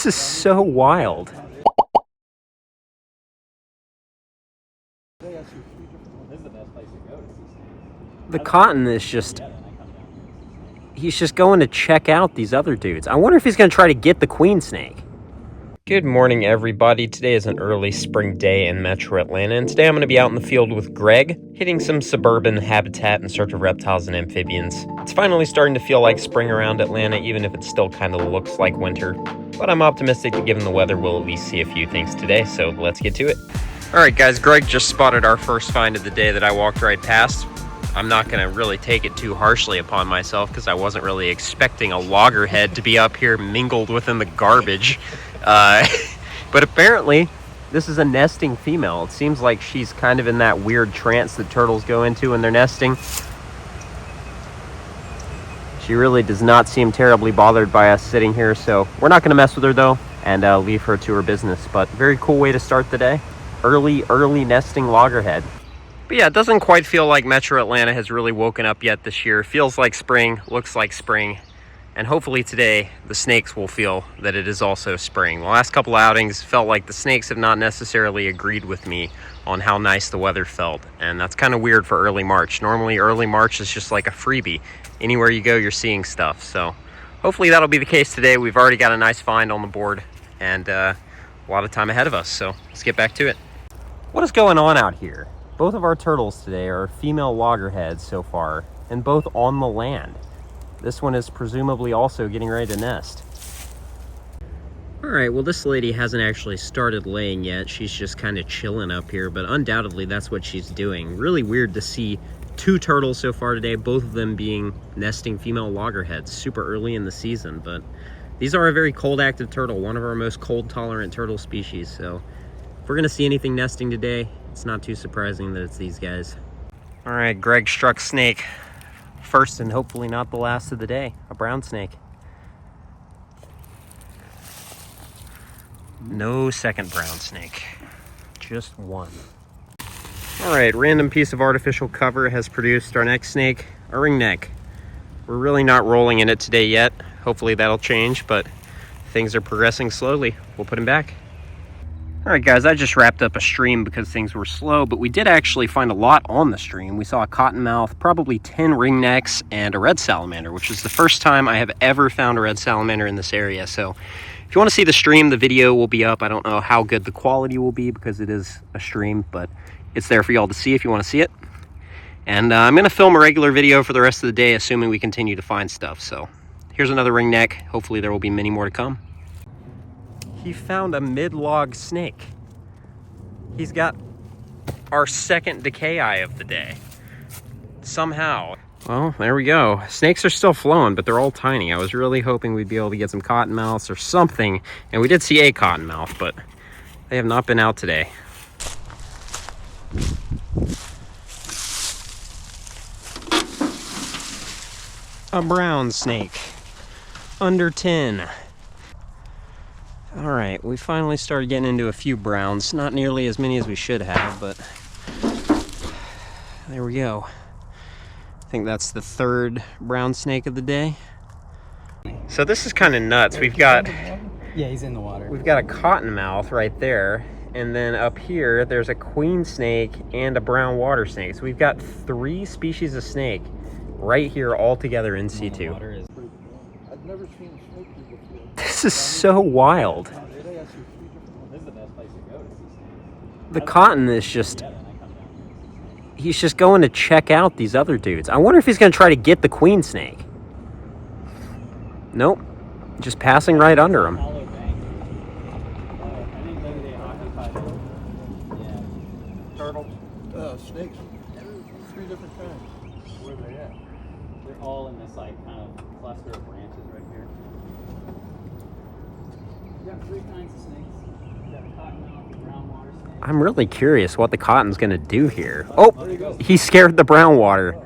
This is so wild. The cotton is just... He's just going to check out these other dudes. I wonder if he's going to try to get the queen snake. Good morning, everybody. Today is an early spring day in Metro Atlanta, and today I'm going to be out in the field with Greg, hitting some suburban habitat in search of reptiles and amphibians. It's finally starting to feel like spring around Atlanta, even if it still kind of looks like winter. But I'm optimistic that given the weather, we'll at least see a few things today, so let's get to it. Alright guys, Greg just spotted our first find of the day that I walked right past. I'm not going to really take it too harshly upon myself because I wasn't really expecting a loggerhead to be up here mingled within the garbage. But apparently, this is a nesting female. It seems like she's kind of in that weird trance that turtles go into when they're nesting. She really does not seem terribly bothered by us sitting here, so we're not going to mess with her though and leave her to her business. But very cool way to start the day. Early nesting loggerhead. But yeah, it doesn't quite feel like Metro Atlanta has really woken up yet this year. Feels like spring, looks like spring. And hopefully today, the snakes will feel that it is also spring. The last couple outings felt like the snakes have not necessarily agreed with me on how nice the weather felt. And that's kind of weird for early March. Normally, early March is just like a freebie. Anywhere you go, you're seeing stuff. So hopefully that'll be the case today. We've already got a nice find on the board and a lot of time ahead of us. So let's get back to it. What is going on out here? Both of our turtles today are female loggerheads so far, and both on the land. This one is presumably also getting ready to nest. Alright, well this lady hasn't actually started laying yet. She's just kind of chilling up here, but undoubtedly that's what she's doing. Really weird to see two turtles so far today, both of them being nesting female loggerheads super early in the season, but these are a very cold active turtle, one of our most cold tolerant turtle species, so if we're gonna see anything nesting today, it's not too surprising that it's these guys. All right, Greg struck snake. First and hopefully not the last of the day, a brown snake. No second brown snake, just one. All right, random piece of artificial cover has produced our next snake, a ringneck. We're really not rolling in it today yet. Hopefully that'll change, but things are progressing slowly. We'll put him back. All right, guys, I just wrapped up a stream because things were slow, but we did actually find a lot on the stream. We saw a cottonmouth, probably 10 ringnecks, and a red salamander, which is the first time I have ever found a red salamander in this area. So if you want to see the stream, the video will be up. I don't know how good the quality will be because it is a stream, but it's there for y'all to see if you want to see it. And I'm going to film a regular video for the rest of the day, assuming we continue to find stuff. So here's another ringneck. Hopefully there will be many more to come. He found a mid-log snake. He's got our second decay eye of the day. Somehow. Well, there we go. Snakes are still flowing, but they're all tiny. I was really hoping we'd be able to get some cottonmouths or something. And we did see a cottonmouth, but they have not been out today. A brown snake. Under 10. All right, we finally started getting into a few browns. Not nearly as many as we should have, but there we go. I think that's the third brown snake of the day. So this is kind of nuts. We've got... Yeah, he's in the water. We've got a cottonmouth right there, and then up here, there's a queen snake and a brown water snake. So we've got 3 species of snake right here all together in situ. I've never seen a snake before. This is so wild. The cotton is just... He's just going to check out these other dudes. I wonder if he's going to try to get the queen snake. Nope. Just passing right under him. Turtles? Snakes. 3 different kinds. Where are they at? They're all in this like kind of cluster of branches right here. You got 3 kinds of snakes. You got a cottonmouth, a brown water snake. I'm really curious what the cotton's going to do here. Oh, he scared the brown water.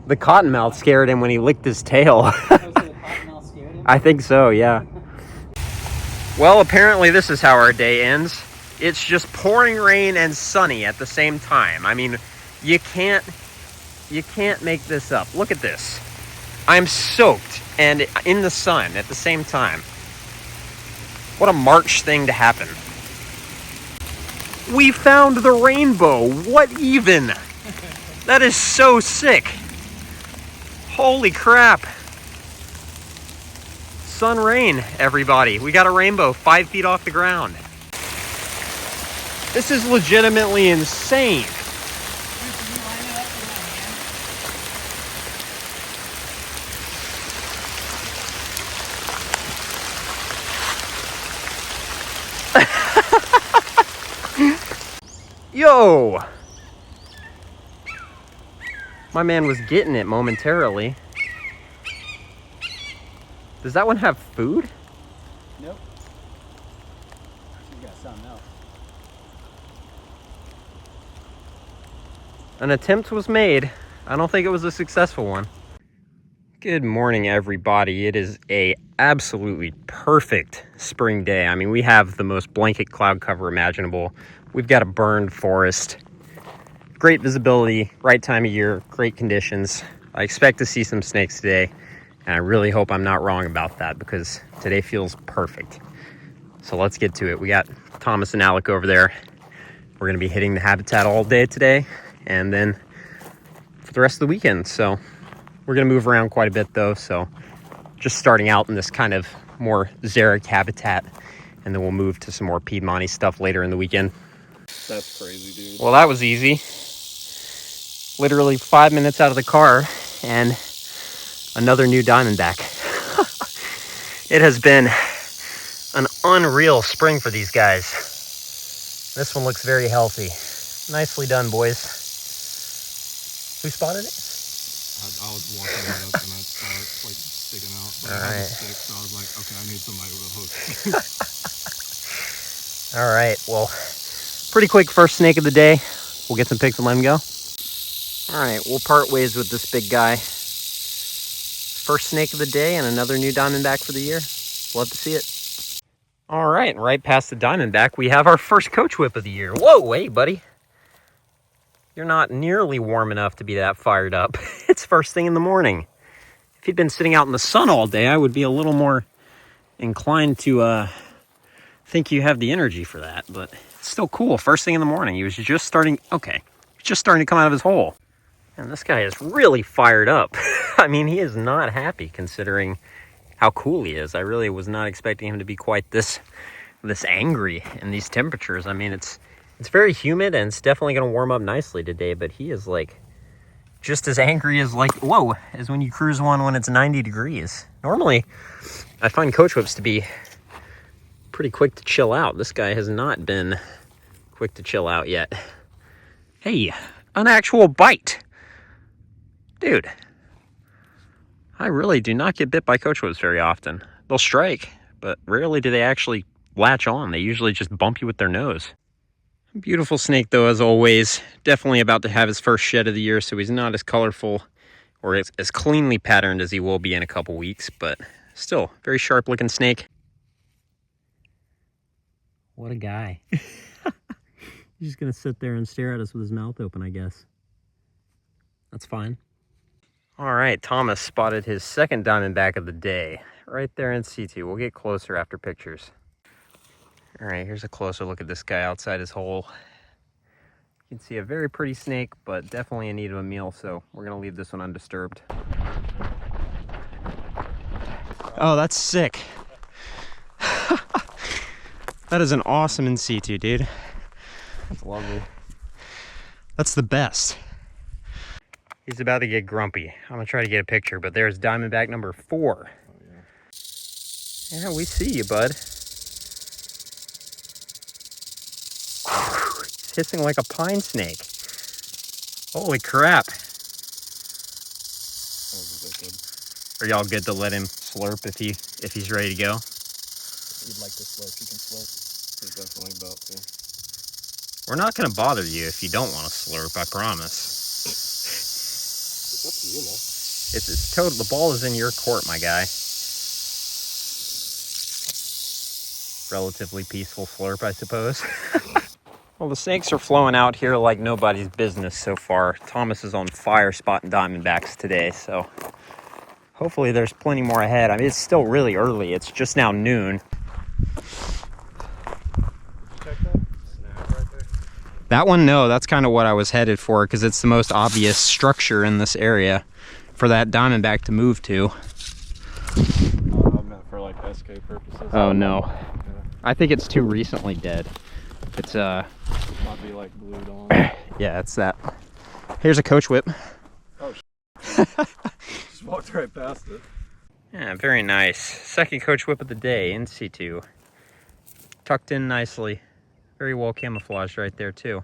The cottonmouth scared him when he licked his tail. I think so, yeah. Well, apparently this is how our day ends. It's just pouring rain and sunny at the same time. I mean, you can't make this up. Look at this. I'm soaked and in the sun at the same time. What a March thing to happen. We found the rainbow. What even? That is so sick. Holy crap. Sun rain, everybody. We got a rainbow 5 feet off the ground. This is legitimately insane. Dude, can you line it up with my hand? Yo! My man was getting it momentarily. Does that one have food? Nope. You got something else. An attempt was made. I don't think it was a successful one. Good morning, everybody. It is a absolutely perfect spring day. I mean, we have the most blanket cloud cover imaginable. We've got a burned forest. Great visibility, right time of year, great conditions. I expect to see some snakes today, and I really hope I'm not wrong about that because today feels perfect. So let's get to it. We got Thomas and Alec over there. We're gonna be hitting the habitat all day today, and then for the rest of the weekend. So we're gonna move around quite a bit though, so just starting out in this kind of more xeric habitat, and then we'll move to some more Piedmonty stuff later in the weekend. That's crazy, dude. Well, that was easy. Literally 5 minutes out of the car and another new Diamondback. It has been an unreal spring for these guys. This one looks very healthy. Nicely done, boys. Who spotted it? I was walking right up and I saw it like sticking out. But All I had right. a stick, so I was like, okay, I need somebody with a hook. All right, well, pretty quick first snake of the day. We'll get some pics and let him go. All right, we'll part ways with this big guy. First snake of the day and another new Diamondback for the year. Love to see it. All right, and right past the Diamondback, we have our first coach whip of the year. Whoa, hey, buddy. You're not nearly warm enough to be that fired up. It's first thing in the morning. If you'd been sitting out in the sun all day, I would be a little more inclined to think you have the energy for that, but it's still cool. First thing in the morning, he was just starting, okay, just starting to come out of his hole. And this guy is really fired up. I mean, he is not happy considering how cool he is. I really was not expecting him to be quite this angry in these temperatures. I mean, it's very humid and it's definitely going to warm up nicely today, but he is like just as angry as as when you cruise one when it's 90 degrees. Normally, I find coach whips to be pretty quick to chill out. This guy has not been quick to chill out yet. Hey, an actual bite. Dude, I really do not get bit by coach whips very often. They'll strike, but rarely do they actually latch on. They usually just bump you with their nose. Beautiful snake though, as always. Definitely about to have his first shed of the year, so he's not as colorful or as cleanly patterned as he will be in a couple weeks, but still, very sharp looking snake. What a guy. He's just gonna sit there and stare at us with his mouth open, I guess. That's fine. All right, Thomas spotted his second Diamondback of the day, right there in situ. We'll get closer after pictures. All right, here's a closer look at this guy outside his hole. You can see a very pretty snake, but definitely in need of a meal, so we're gonna leave this one undisturbed. Oh, that's sick. That is an awesome in situ, dude. That's lovely. That's the best. He's about to get grumpy. I'm gonna try to get a picture, but there's Diamondback number 4. Oh, yeah. Yeah, we see you, bud. He's hissing like a pine snake. Holy crap. That was wicked. Are y'all good to let him slurp if he's ready to go? If you'd like to slurp, you can slurp. He's definitely about to. We're not gonna bother you if you don't want to slurp, I promise. It's up to you, man. It's total. The ball is in your court, my guy. Relatively peaceful slurp, I suppose. Well, the snakes are flowing out here like nobody's business so far. Thomas is on fire spotting Diamondbacks today, so Hopefully there's plenty more ahead. I mean, it's still really early. It's just now noon. Check that snag right there. That one, no, that's kind of what I was headed for because it's the most obvious structure in this area for that diamondback to move to. I meant for like SK purposes. Oh no. Yeah. I think it's too recently dead. It's Might be like glued on. yeah, it's that. Here's a coach whip. Oh, just walked right past it. Yeah, very nice. Second coach whip of the day in situ. Tucked in nicely. Very well camouflaged right there too.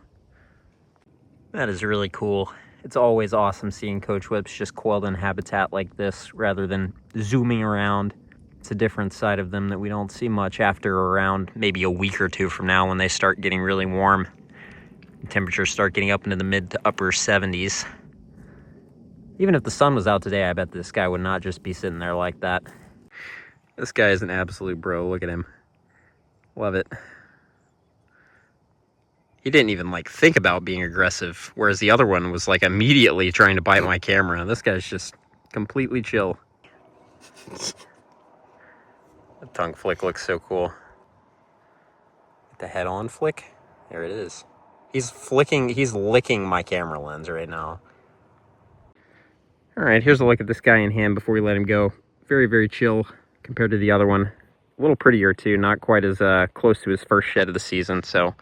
That is really cool. It's always awesome seeing coach whips just coiled in habitat like this rather than zooming around. It's a different side of them that we don't see much after around maybe a week or two from now when they start getting really warm. Temperatures start getting up into the mid to upper 70s. Even if the sun was out today, I bet this guy would not just be sitting there like that. This guy is an absolute bro. Look at him. Love it. He didn't even like think about being aggressive, whereas the other one was like immediately trying to bite my camera. This guy's just completely chill. The tongue flick looks so cool. The head on flick. There it is. He's licking my camera lens right now. All right, here's a look at this guy in hand before we let him go. Very, very chill compared to the other one. A little prettier too, not quite as close to his first shed of the season. So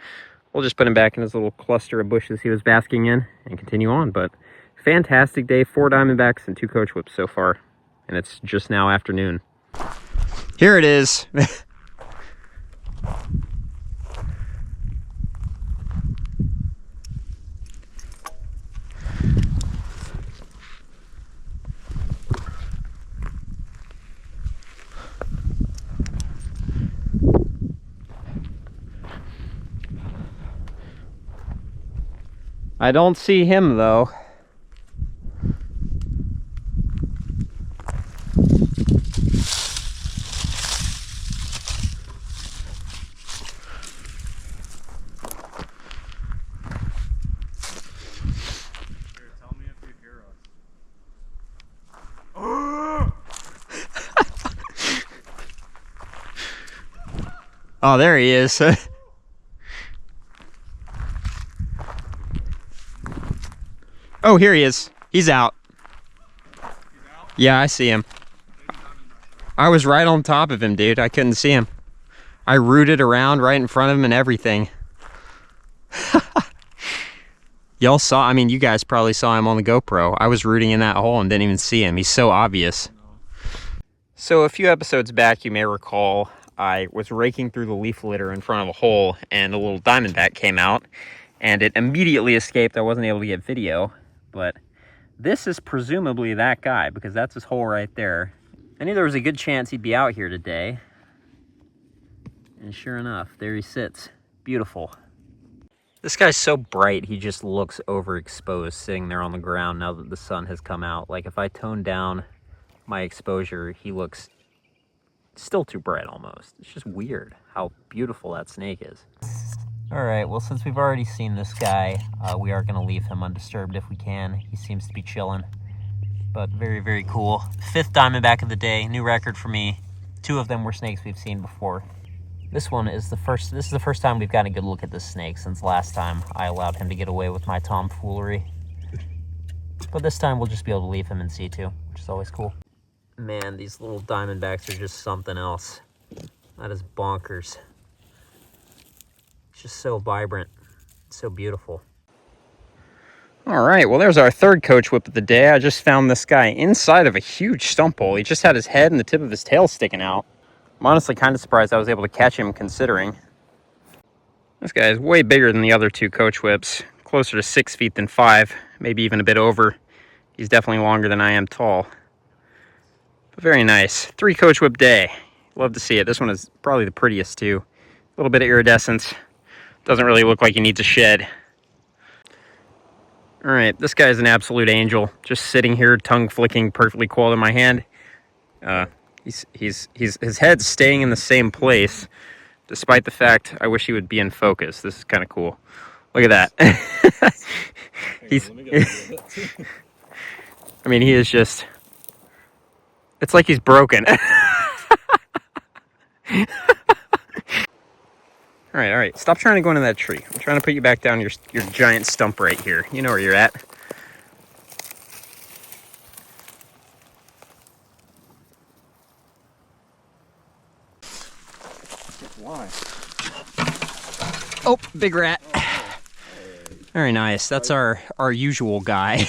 we'll just put him back in his little cluster of bushes he was basking in and continue on. But fantastic day, 4 diamondbacks and 2 coach whips so far. And it's just now afternoon. Here it is. I don't see him though. Tell me if you hear us. Oh, there he is. Oh, here he is. He's out. He's out? Yeah, I see him. I was right on top of him, dude. I couldn't see him. I rooted around right in front of him and everything. Y'all saw, I mean, you guys probably saw him on the GoPro. I was rooting in that hole and didn't even see him. He's so obvious. So a few episodes back, you may recall, I was raking through the leaf litter in front of a hole and a little diamondback came out and it immediately escaped. I wasn't able to get video, but this is presumably that guy because that's his hole right there. I knew there was a good chance he'd be out here today. And sure enough, there he sits. Beautiful. This guy's so bright, he just looks overexposed sitting there on the ground now that the sun has come out. Like if I tone down my exposure, he looks still too bright almost. It's just weird how beautiful that snake is. All right, well, since we've already seen this guy, we are gonna leave him undisturbed if we can. He seems to be chilling, but very, very cool. 5th diamondback of the day, new record for me. 2 of them were snakes we've seen before. This is the first time we've gotten a good look at this snake since last time I allowed him to get away with my tomfoolery. But this time we'll just be able to leave him in situ, which is always cool. Man, these little diamondbacks are just something else. That is bonkers. It's just so vibrant, so beautiful. All right, well, there's our 3rd coach whip of the day. I just found this guy inside of a huge stump hole. He just had his head and the tip of his tail sticking out. I'm honestly kind of surprised I was able to catch him considering. This guy is way bigger than the other 2 coach whips, closer to 6 feet than 5, maybe even a bit over. He's definitely longer than I am tall. But very nice. 3 coach whip day. Love to see it. This one is probably the prettiest too. A little bit of iridescence. Doesn't really look like he needs a shed. All right, this guy's an absolute angel. Just sitting here, tongue flicking, perfectly coiled in my hand. His head's staying in the same place, despite the fact I wish he would be in focus. This is kind of cool. Look at that. I mean, he is just It's like he's broken. All right. Stop trying to go into that tree. I'm trying to put you back down your giant stump right here. You know where you're at. Why? Oh, big rat. Very nice. That's our usual guy.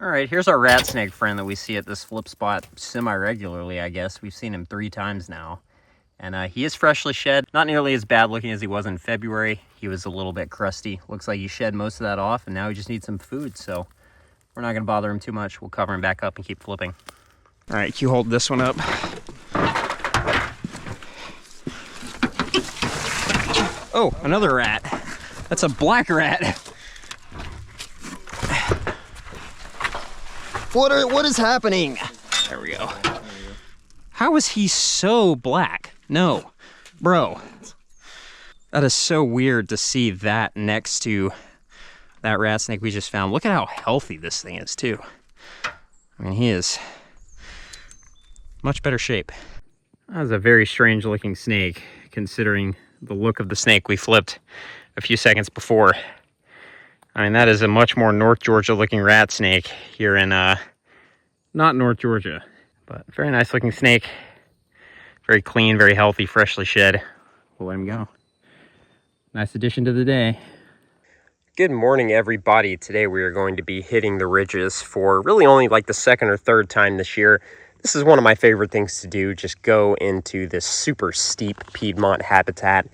All right, here's our rat snake friend that we see at this flip spot semi-regularly, I guess. We've seen him 3 times now. And he is freshly shed. Not nearly as bad looking as he was in February. He was a little bit crusty. Looks like he shed most of that off, and now he just needs some food. So we're not gonna bother him too much. We'll cover him back up and keep flipping. All right, can you hold this one up? Oh, another rat. That's a black rat. What is happening? There we go. How is he so black? No, bro. That is so weird to see that next to that rat snake we just found. Look at how healthy this thing is too. I mean, he is much better shape. That was a very strange looking snake considering the look of the snake we flipped a few seconds before. I mean, that is a much more North Georgia looking rat snake here in, not North Georgia, but very nice looking snake. Very clean, very healthy, freshly shed. We'll let him go. Nice addition to the day. Good morning, everybody. Today we are going to be hitting the ridges for really only like the 2nd or 3rd time this year. This is one of my favorite things to do. Just go into this super steep Piedmont habitat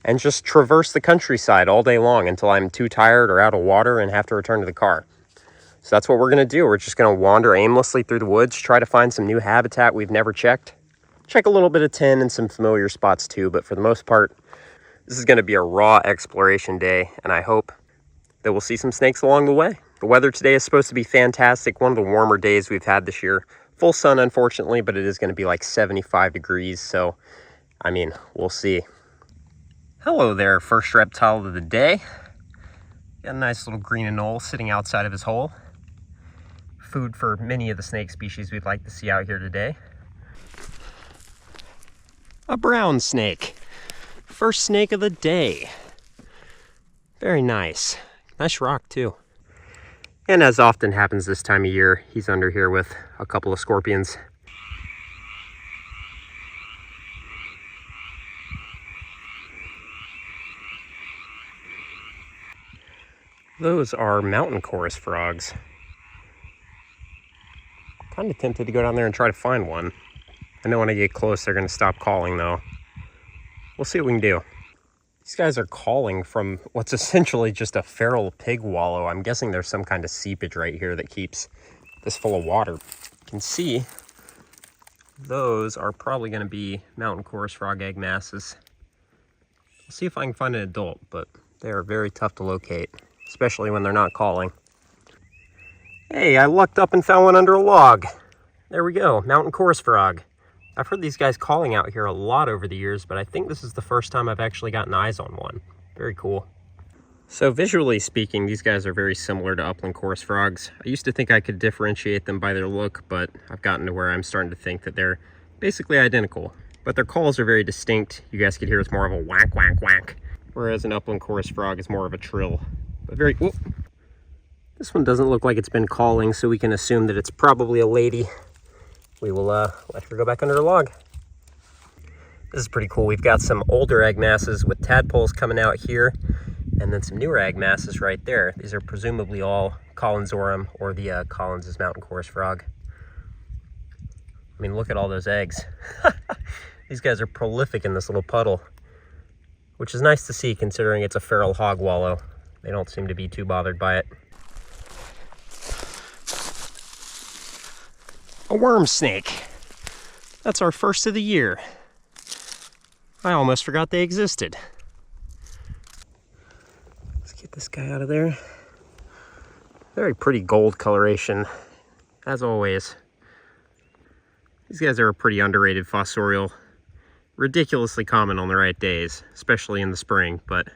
and just traverse the countryside all day long until I'm too tired or out of water and have to return to the car. So that's what we're going to do. We're just going to wander aimlessly through the woods, try to find some new habitat we've never checked. Check a little bit of tin and some familiar spots too, but for the most part, this is going to be a raw exploration day, and I hope that we'll see some snakes along the way. The weather today is supposed to be fantastic, one of the warmer days we've had this year. Full sun, unfortunately, but it is going to be like 75 degrees, so, I mean, we'll see. Hello there, first reptile of the day. Got a nice little green anole sitting outside of his hole. Food for many of the snake species we'd like to see out here today. A brown snake. First snake of the day. Very nice. Nice rock, too. And as often happens this time of year, he's under here with a couple of scorpions. Those are mountain chorus frogs. Kind of tempted to go down there and try to find one. I know when I get close, they're going to stop calling, though. We'll see what we can do. These guys are calling from what's essentially just a feral pig wallow. I'm guessing there's some kind of seepage right here that keeps this full of water. You can see those are probably going to be mountain chorus frog egg masses. We'll see if I can find an adult, but they are very tough to locate, especially when they're not calling. Hey, I lucked up and found one under a log. There we go, mountain chorus frog. I've heard these guys calling out here a lot over the years, but I think this is the first time I've actually gotten eyes on one. Very cool. So visually speaking, these guys are very similar to upland chorus frogs. I used to think I could differentiate them by their look, but I've gotten to where I'm starting to think that they're basically identical. But their calls are very distinct. You guys could hear it's more of a whack, whack, whack, whereas an upland chorus frog is more of a trill. But very, whoop. This one doesn't look like it's been calling, so we can assume that it's probably a lady. We will let her go back under a log. This is pretty cool. We've got some older egg masses with tadpoles coming out here, and then some newer egg masses right there. These are presumably all Collinsorum or the Collins's mountain chorus frog. I mean, look at all those eggs. These guys are prolific in this little puddle, which is nice to see considering it's a feral hog wallow. They don't seem to be too bothered by it. A worm snake. That's our first of the year. I almost forgot they existed. Let's get this guy out of there. Very pretty gold coloration, as always. These guys are a pretty underrated fossorial. Ridiculously common on the right days, especially in the spring, but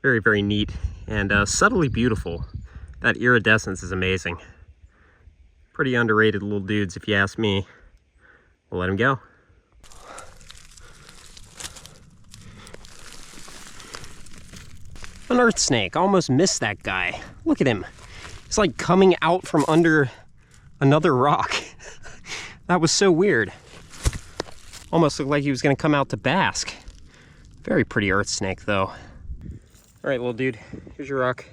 very, very neat and subtly beautiful. That iridescence is amazing. Pretty underrated little dudes, if you ask me. We'll let him go. An earth snake. Almost missed that guy. Look at him. He's like coming out from under another rock. That was so weird. Almost looked like he was gonna come out to bask. Very pretty earth snake though. All right, little dude, here's your rock.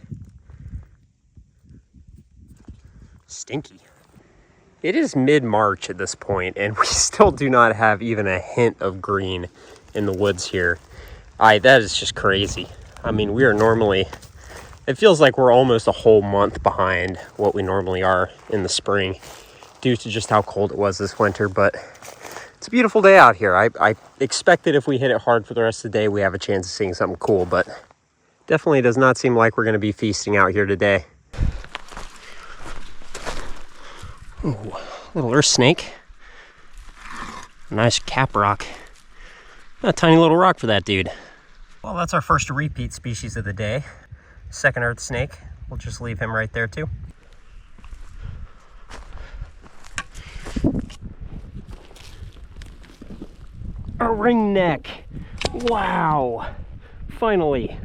Stinky. It is mid-March at this point, and we still do not have even a hint of green in the woods here. That is just crazy. I mean, we are normally, it feels like we're almost a whole month behind what we normally are in the spring due to just how cold it was this winter, but it's a beautiful day out here. I expected if we hit it hard for the rest of the day, we have a chance of seeing something cool, but definitely does not seem like we're going to be feasting out here today. Ooh, little earth snake. Nice cap rock. A tiny little rock for that dude. Well, that's our first repeat species of the day. Second earth snake. We'll just leave him right there too. A ringneck. Wow. Finally.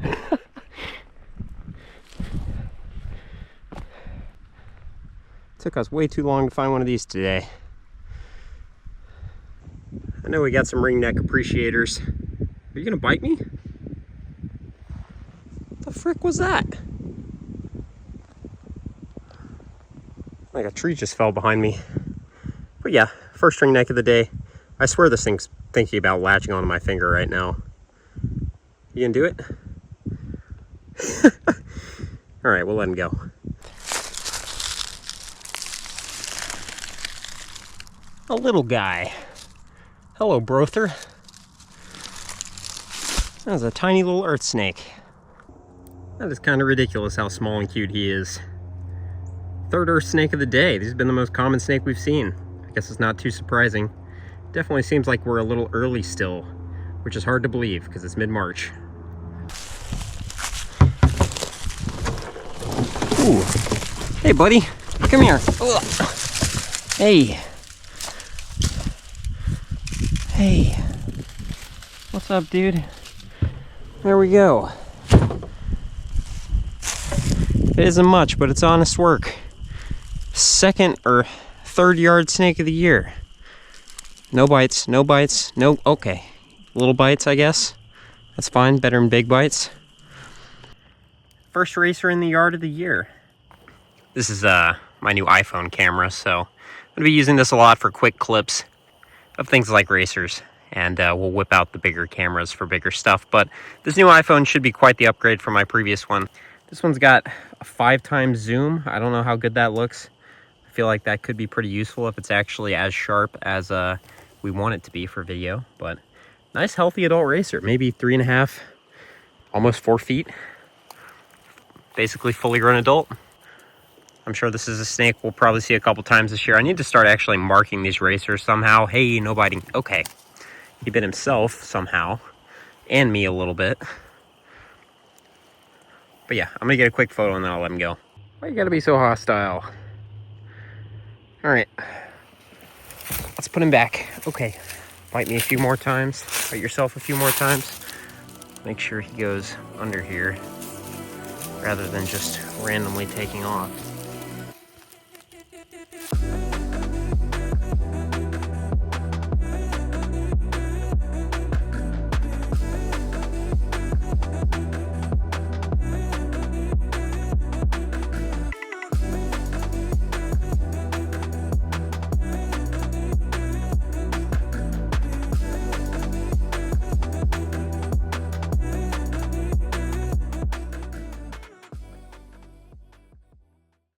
Took us way too long to find one of these today. I know we got some ringneck appreciators. Are you gonna bite me? What the frick was that? Like a tree just fell behind me. But yeah, first ringneck of the day. I swear this thing's thinking about latching onto my finger right now. You gonna do it? All right, we'll let him go. A little guy. Hello, brother. That was a tiny little earth snake. That is kind of ridiculous how small and cute he is. Third earth snake of the day. This has been the most common snake we've seen. I guess it's not too surprising. Definitely seems like we're a little early still, which is hard to believe because it's mid-March. Ooh. Hey, buddy. Come here. Ugh. Hey. Hey. What's up, dude? There we go. It isn't much, but it's honest work. Second or third yard snake of the year. No bites, no bites, no, okay. Little bites, I guess. That's fine, better than big bites. First racer in the yard of the year. This is my new iPhone camera, so I'm gonna be using this a lot for quick clips of things like racers. And we'll whip out the bigger cameras for bigger stuff. But this new iPhone should be quite the upgrade from my previous one. This one's got a 5x zoom. I don't know how good that looks. I feel like that could be pretty useful if it's actually as sharp as we want it to be for video. But nice healthy adult racer, maybe 3.5, almost 4 feet. Basically fully grown adult. I'm sure this is a snake we'll probably see a couple times this year. I need to start actually marking these racers somehow. Hey, no biting. Okay. He bit himself somehow, and me a little bit. But yeah, I'm gonna get a quick photo and then I'll let him go. Why you gotta be so hostile? All right, let's put him back. Okay, bite me a few more times. Bite yourself a few more times. Make sure he goes under here rather than just randomly taking off.